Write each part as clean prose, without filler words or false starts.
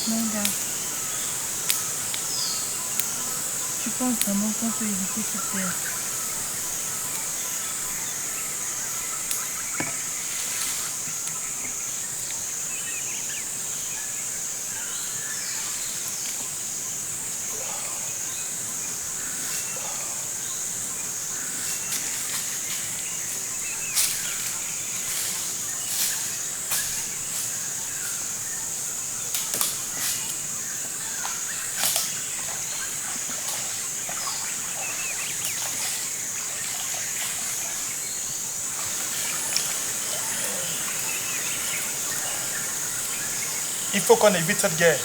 Manga, tu penses vraiment qu'on peut éviter cette terre? Il faut qu'on évite cette guerre.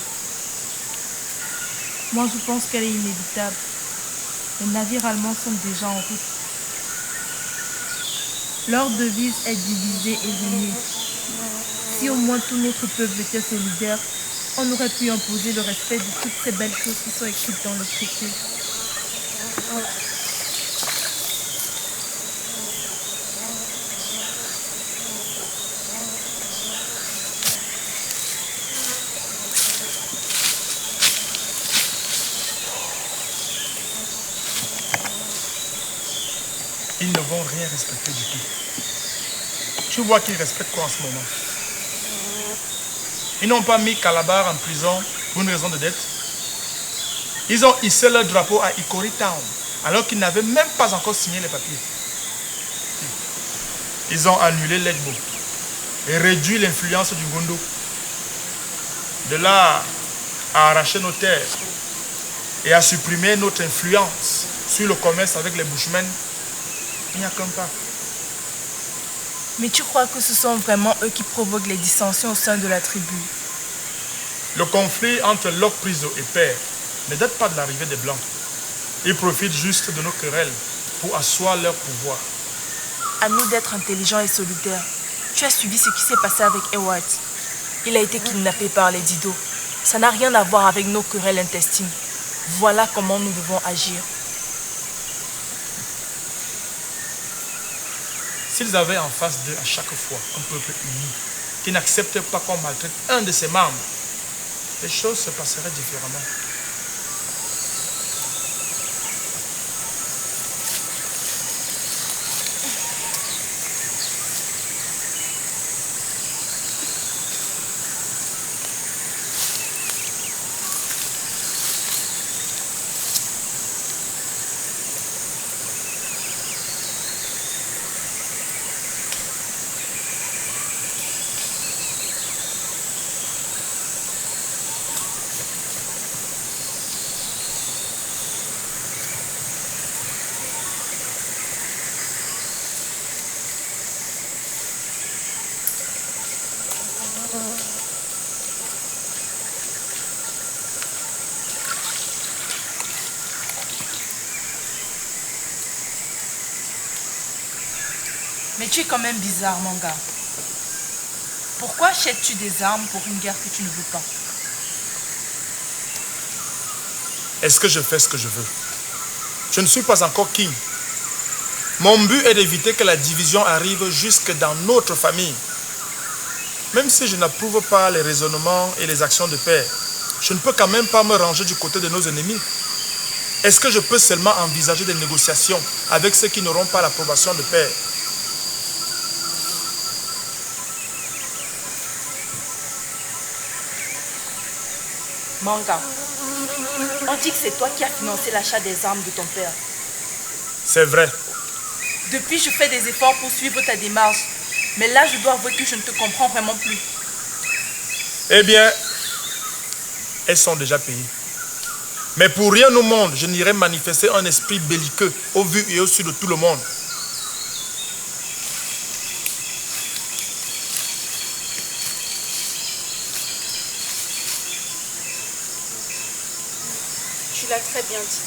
Moi, je pense qu'elle est inévitable. Les navires allemands sont déjà en route. Leur devise est diviser et régner. Si au moins tout notre peuple était solidaire, on aurait pu imposer le respect de toutes ces belles choses qui sont écrites dans le traité. Ils ne vont rien respecter du tout. Tu vois qu'ils respectent quoi en ce moment? Ils n'ont pas mis Calabar en prison pour une raison de dette. Ils ont hissé leur drapeau à Ikori Town, alors qu'ils n'avaient même pas encore signé les papiers. Ils ont annulé l'Egbo et réduit l'influence du Gondo. De là à arracher nos terres et à supprimer notre influence sur le commerce avec les Bushmen, il n'y a qu'un pas. Mais tu crois que ce sont vraiment eux qui provoquent les dissensions au sein de la tribu? Le conflit entre Lok Priso et Père ne date pas de l'arrivée des Blancs. Ils profitent juste de nos querelles pour asseoir leur pouvoir. À nous d'être intelligents et solidaires. Tu as suivi ce qui s'est passé avec Ewart. Il a été kidnappé par les Dido. Ça n'a rien à voir avec nos querelles intestines. Voilà comment nous devons agir. S'ils avaient en face d'eux à chaque fois un peuple uni, qui n'accepte pas qu'on maltraite un de ses membres, les choses se passeraient différemment. Mais tu es quand même bizarre, mon gars. Pourquoi achètes-tu des armes pour une guerre que tu ne veux pas? Est-ce que je fais ce que je veux? Je ne suis pas encore king. Mon but est d'éviter que la division arrive jusque dans notre famille. Même si je n'approuve pas les raisonnements et les actions de Père, je ne peux quand même pas me ranger du côté de nos ennemis. Est-ce que je peux seulement envisager des négociations avec ceux qui n'auront pas l'approbation de Père? Manga, on dit que c'est toi qui as financé l'achat des armes de ton père. C'est vrai. Depuis, je fais des efforts pour suivre ta démarche. Mais là, je dois avouer que je ne te comprends vraiment plus. Eh bien, elles sont déjà payées. Mais pour rien au monde, je n'irai manifester un esprit belliqueux au vu et au su de tout le monde. Tu l'as très bien dit.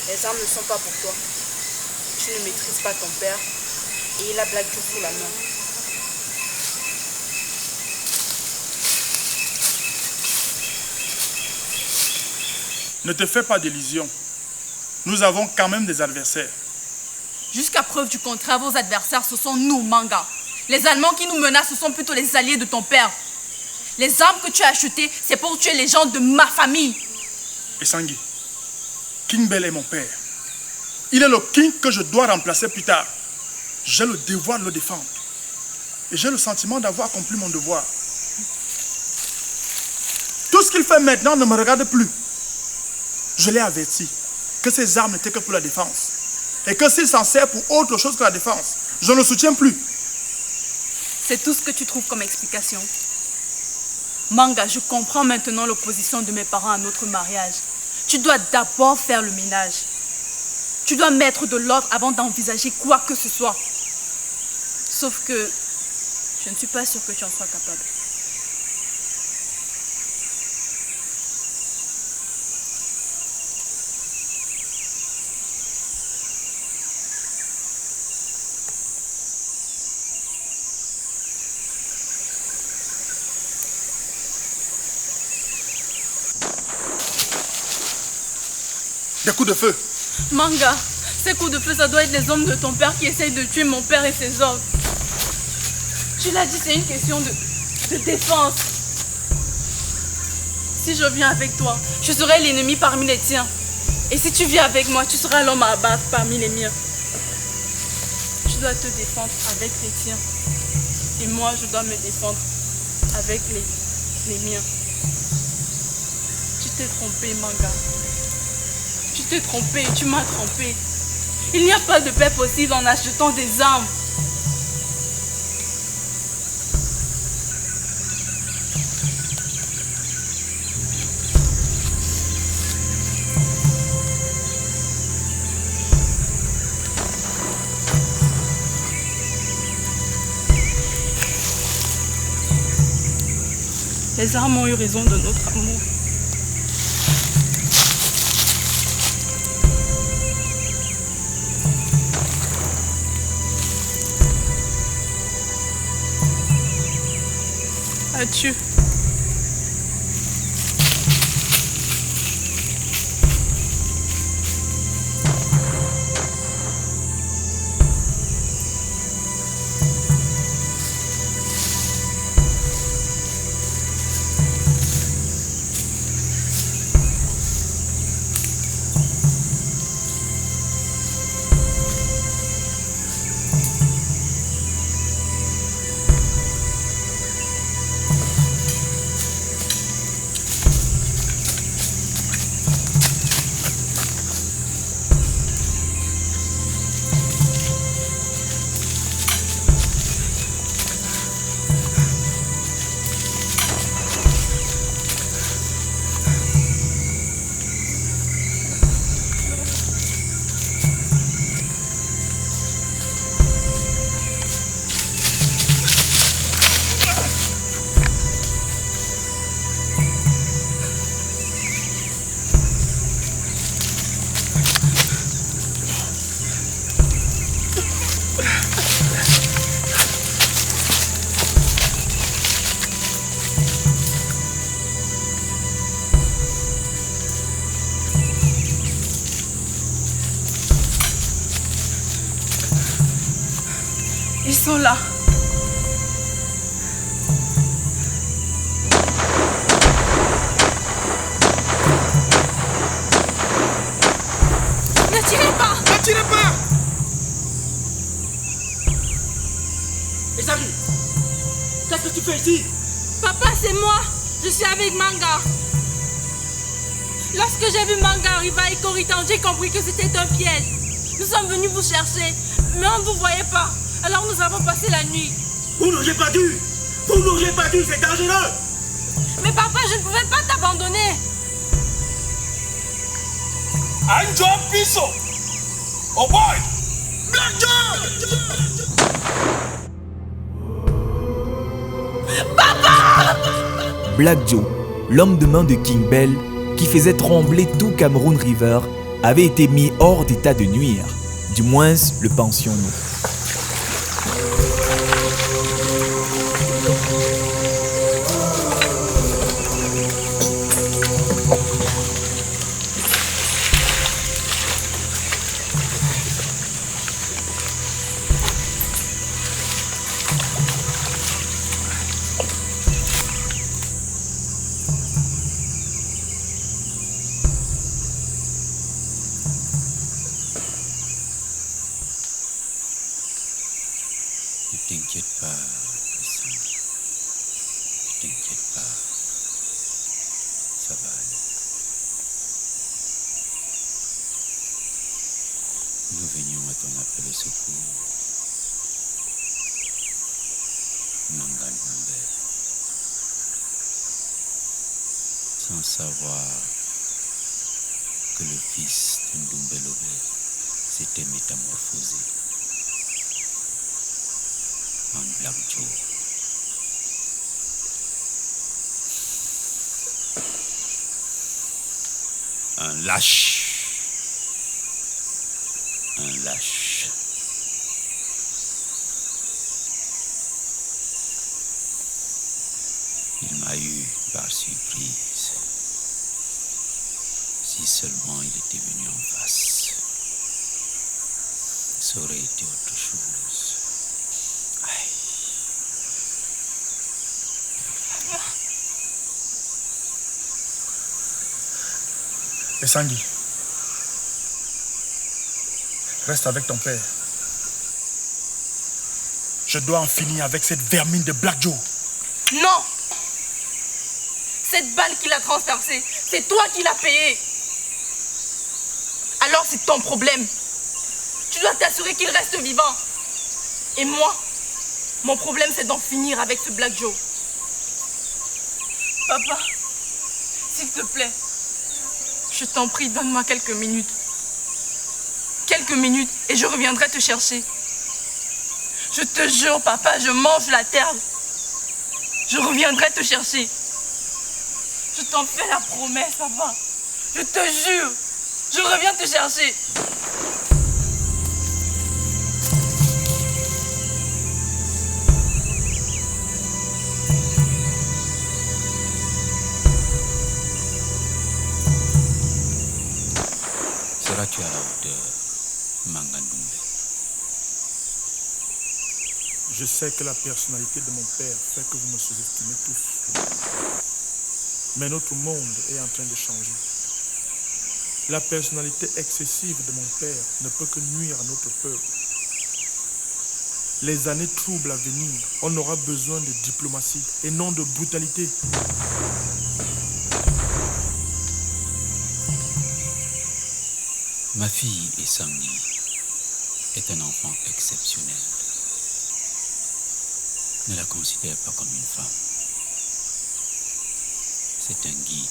Les armes ne sont pas pour toi. Tu ne maîtrises pas ton père et il a Black Joe sous la main. Ne te fais pas d'illusions. Nous avons quand même des adversaires. Jusqu'à preuve du contraire, vos adversaires, ce sont nous, Manga. Les Allemands qui nous menacent, ce sont plutôt les alliés de ton père. Les armes que tu as achetées, c'est pour tuer les gens de ma famille. Et Sangui, King Bell est mon père. Il est le king que je dois remplacer plus tard. J'ai le devoir de le défendre. Et j'ai le sentiment d'avoir accompli mon devoir. Tout ce qu'il fait maintenant ne me regarde plus. Je l'ai averti que ces armes n'étaient que pour la défense. Et que s'il s'en sert pour autre chose que la défense, je ne le soutiens plus. C'est tout ce que tu trouves comme explication. Manga, je comprends maintenant l'opposition de mes parents à notre mariage. Tu dois d'abord faire le ménage. Tu dois mettre de l'ordre avant d'envisager quoi que ce soit. Sauf que je ne suis pas sûre que tu en sois capable. Des coups de feu. Manga, ces coups de feu, ça doit être les hommes de ton père qui essayent de tuer mon père et ses hommes. Tu l'as dit, c'est une question de défense. Si je viens avec toi, je serai l'ennemi parmi les tiens. Et si tu viens avec moi, tu seras l'homme à abattre parmi les miens. Tu dois te défendre avec les tiens. Et moi, je dois me défendre avec les miens. Tu t'es trompé, Manga. Tu t'es trompé, tu m'as trompé. Il n'y a pas de paix possible en achetant des armes. Les armes ont eu raison de notre amour. Adieu. Ils sont là. Ne tirez pas! Ne tirez pas! Ezali, qu'est-ce que tu fais ici? Papa, c'est moi. Je suis avec Manga. Lorsque j'ai vu Manga arriver à Ikoritan, j'ai compris que c'était un piège. Nous sommes venus vous chercher, mais on ne vous voyait pas. Alors nous avons passé la nuit. Vous n'auriez pas dû! Vous n'auriez pas dû, c'est dangereux! Mais papa, je ne pouvais pas t'abandonner. Anjo Piso! Oh boy! Black Joe! Black Joe, l'homme de main de King Bell, qui faisait trembler tout Cameroon River, avait été mis hors d'état de nuire. Du moins, le pensions-nous. Ne t'inquiète pas, Sandy. Ne t'inquiète pas. Ça va aller. Nous venions à ton appel au secours. Manga Ndombe. Sans savoir que le fils de Ndombe Lobe s'était métamorphosé en Black Joe. Un lâche. Un lâche. Il m'a eu par surprise. Si seulement il était venu en face, ça aurait été autre chose. Aïe. Essangi, reste avec ton père. Je dois en finir avec cette vermine de Black Joe. Non! Cette balle qui l'a transpercée, c'est toi qui l'as payée. Alors c'est ton problème. Tu dois t'assurer qu'il reste vivant. Et moi, mon problème c'est d'en finir avec ce Black Joe. Papa, s'il te plaît, je t'en prie, donne-moi quelques minutes. Quelques minutes et je reviendrai te chercher. Je te jure, papa, je mange la terre. Je reviendrai te chercher. t'en fais la promesse, papa. Je te jure, je reviens te chercher. Seras-tu à la hauteur, Mangandumbe? Je sais que la personnalité de mon père fait que vous me sous-estimez tous. Mais notre monde est en train de changer. La personnalité excessive de mon père ne peut que nuire à notre peuple. Les années troubles à venir, on aura besoin de diplomatie et non de brutalité. Ma fille Essangui est un enfant exceptionnel. Ne la considère pas comme une femme. C'est un guide.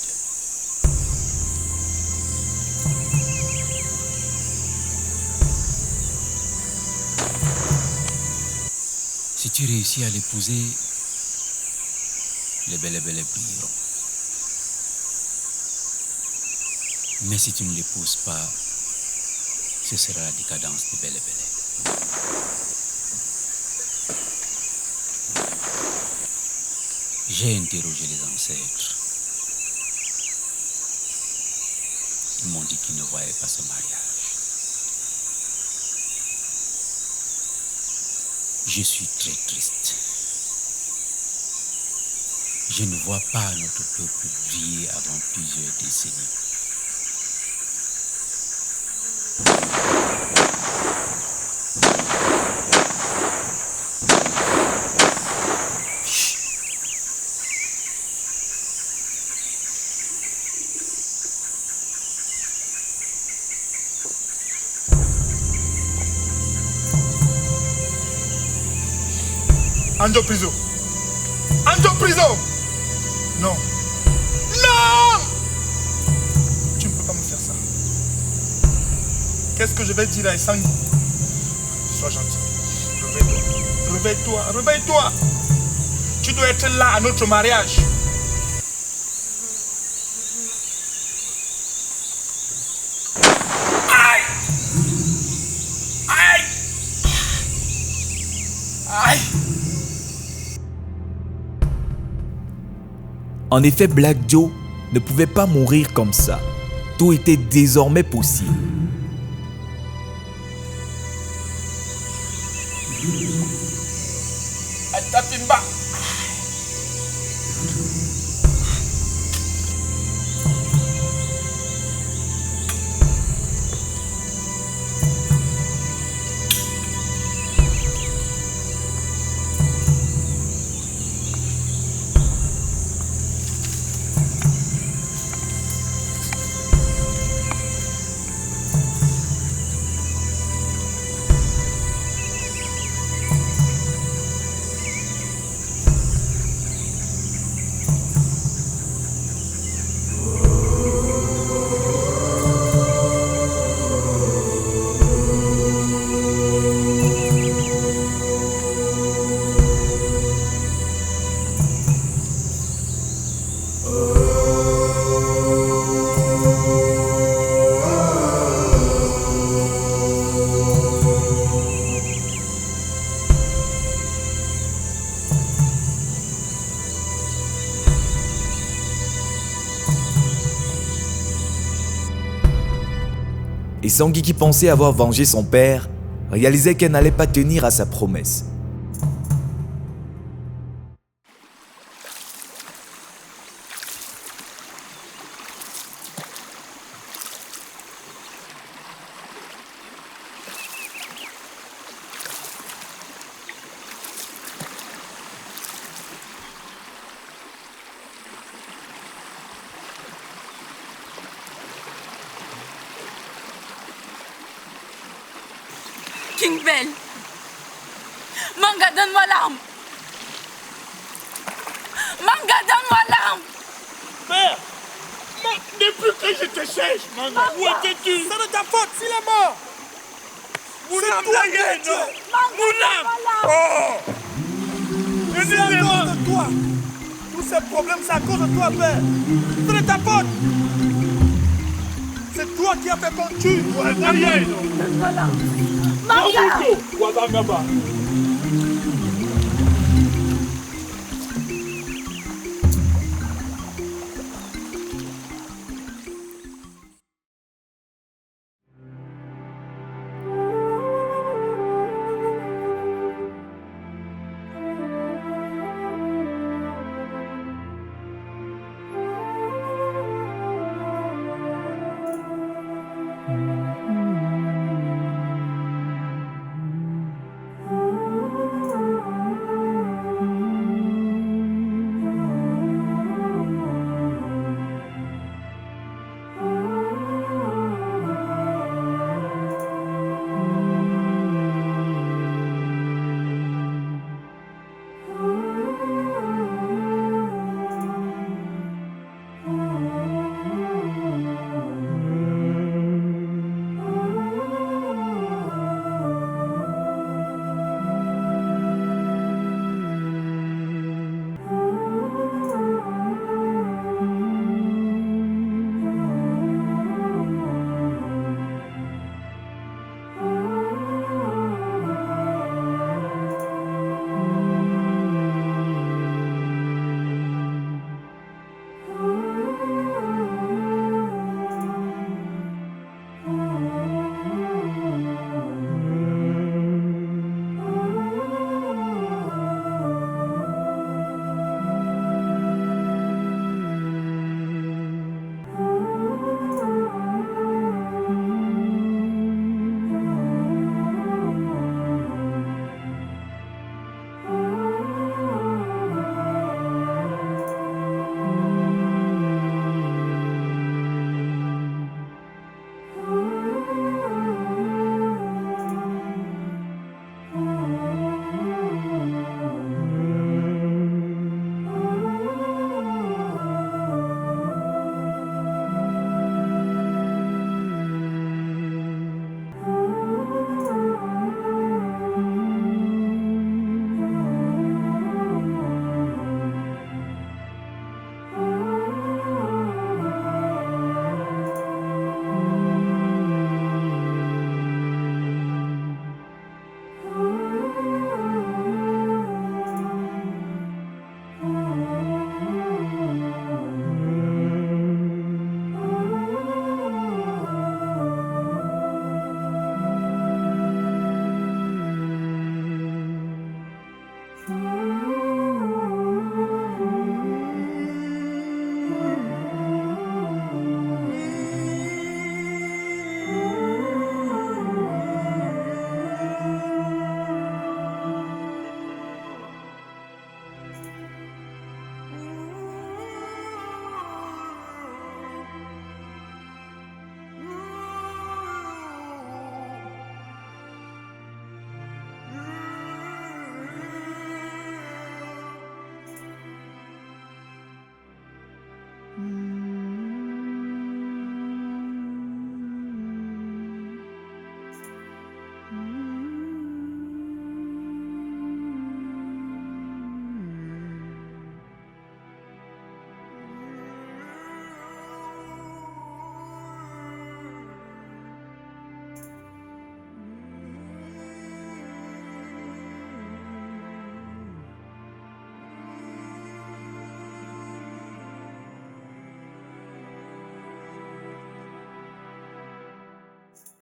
Si tu réussis à l'épouser, les belles brilleront. Mais si tu ne l'épouses pas, ce sera la décadence des belles. J'ai interrogé les ancêtres. Ils m'ont dit qu'ils ne voyaient pas ce mariage. Je suis très triste. Je ne vois pas notre peuple briller avant plusieurs décennies. Anjo prison. Anjo prison. Non. Non. Tu ne peux pas me faire ça. Qu'est-ce que je vais dire à Essangui? Sois gentil. Réveille-toi. Réveille-toi. Réveille-toi. Tu dois être là à notre mariage. Aïe. Aïe. Aïe. En effet, Black Joe ne pouvait pas mourir comme ça. Tout était désormais possible. Atapimba. Essangui, qui pensait avoir vengé son père, réalisait qu'elle n'allait pas tenir à sa promesse. King Bell. Manga, donne-moi l'arme. Manga, donne-moi l'arme. Père, depuis que je te cherche, Manga, où étais-tu? C'est de ta faute, s'il est mort. Mounam Laye, non? Mounam! Oh! C'est à cause de toi. Tout ces problèmes, c'est à cause de toi, père. C'est de ta faute. C'est toi qui as fait qu'on tue. Manga!